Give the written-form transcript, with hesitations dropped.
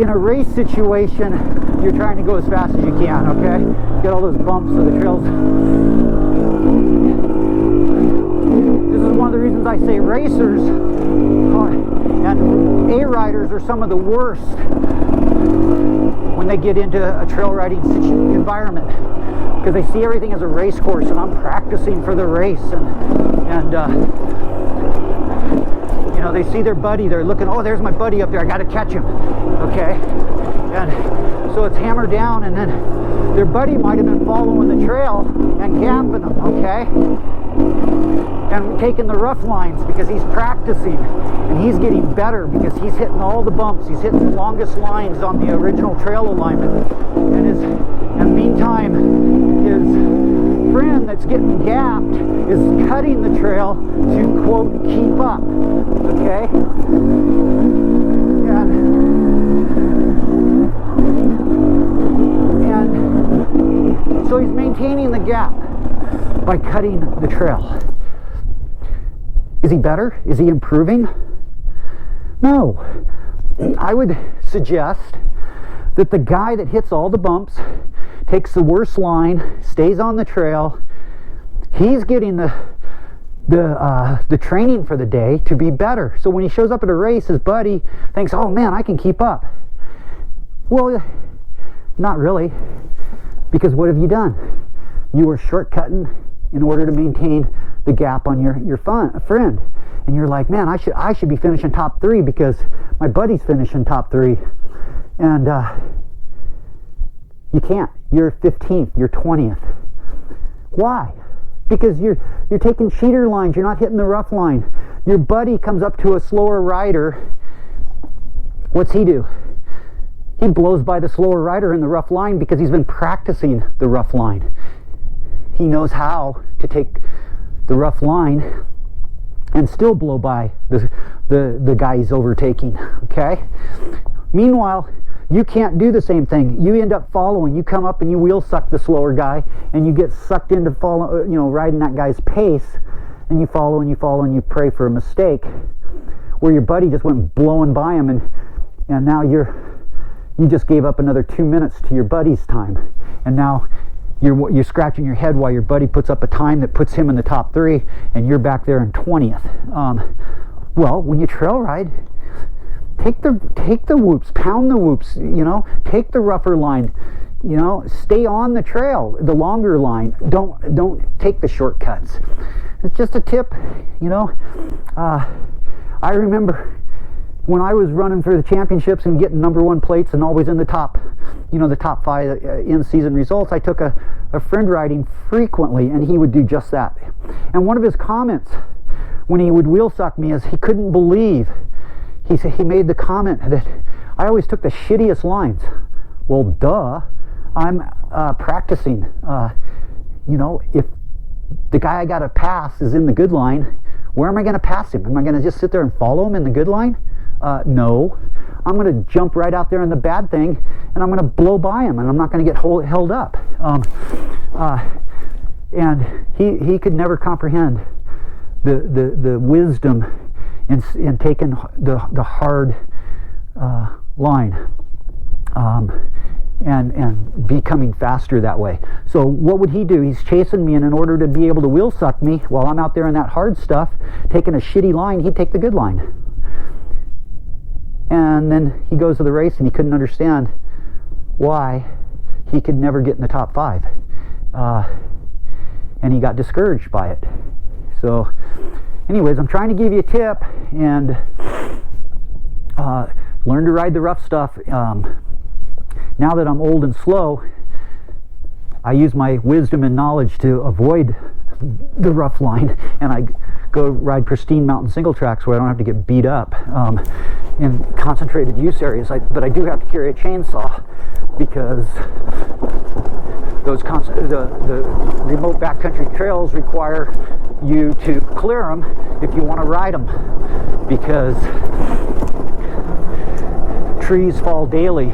in a race situation, you're trying to go as fast as you can, okay? Get all those bumps so the trails. This is one of the reasons I say racers and A riders are some of the worst when they get into a trail riding environment, because they see everything as a race course, and I'm practicing for the race, and you know, they see their buddy, they're looking, oh, there's my buddy up there, I got to catch him, okay? And so it's hammered down, and then their buddy might have been following the trail and gapping them, okay? And taking the rough lines because he's practicing, and he's getting better because he's hitting all the bumps, he's hitting the longest lines on the original trail alignment, and meantime his friend that's getting gapped is cutting the trail to, quote, keep up, okay? And so he's maintaining the gap by cutting the trail. Is he better? Is he improving? No. I would suggest that the guy that hits all the bumps, takes the worst line, stays on the trail, he's getting the training for the day to be better. So when he shows up at a race, his buddy thinks, oh man, I can keep up. Well, not really, because what have you done? You were shortcutting in order to maintain the gap on your friend, and you're like, man, I should be finishing top 3 because my buddy's finishing top 3, and you can't. You're 15th, you're 20th. Why? Because you're taking cheater lines, you're not hitting the rough line. Your buddy comes up to a slower rider. What's he do? He blows by the slower rider in the rough line because he's been practicing the rough line. He knows how to take the rough line and still blow by the guy he's overtaking, okay? Meanwhile, you can't do the same thing. You end up following. You come up and you wheel suck the slower guy, and you get sucked into riding that guy's pace, and you follow and you follow and you pray for a mistake, where your buddy just went blowing by him, and now you just gave up another 2 minutes to your buddy's time, and now you're scratching your head while your buddy puts up a time that puts him in the top 3, and you're back there in 20th. Well, when you trail ride, take the whoops, pound the whoops, take the rougher line, stay on the trail, the longer line. Don't take the shortcuts. It's just a tip, I remember when I was running for the championships and getting #1 plates and always in the top, the top 5 in-season results, I took a friend riding frequently, and he would do just that. And one of his comments when he would wheel suck me is he couldn't believe, he made the comment that I always took the shittiest lines. Well, duh, I'm practicing. If the guy I got to pass is in the good line, where am I going to pass him? Am I going to just sit there and follow him in the good line? No. I'm going to jump right out there in the bad thing, and I'm going to blow by him, and I'm not going to get held up. And he could never comprehend the wisdom in taking the hard line and becoming faster that way. So what would he do? He's chasing me, and in order to be able to wheel suck me while I'm out there in that hard stuff, taking a shitty line, he'd take the good line. And then he goes to the race, and he couldn't understand why he could never get in the top 5. And he got discouraged by it. So anyways, I'm trying to give you a tip, and learn to ride the rough stuff. Now that I'm old and slow, I use my wisdom and knowledge to avoid the rough line, and I go ride pristine mountain single tracks where I don't have to get beat up in concentrated use areas. But I do have to carry a chainsaw because the remote backcountry trails require you to clear them if you want to ride them, because trees fall daily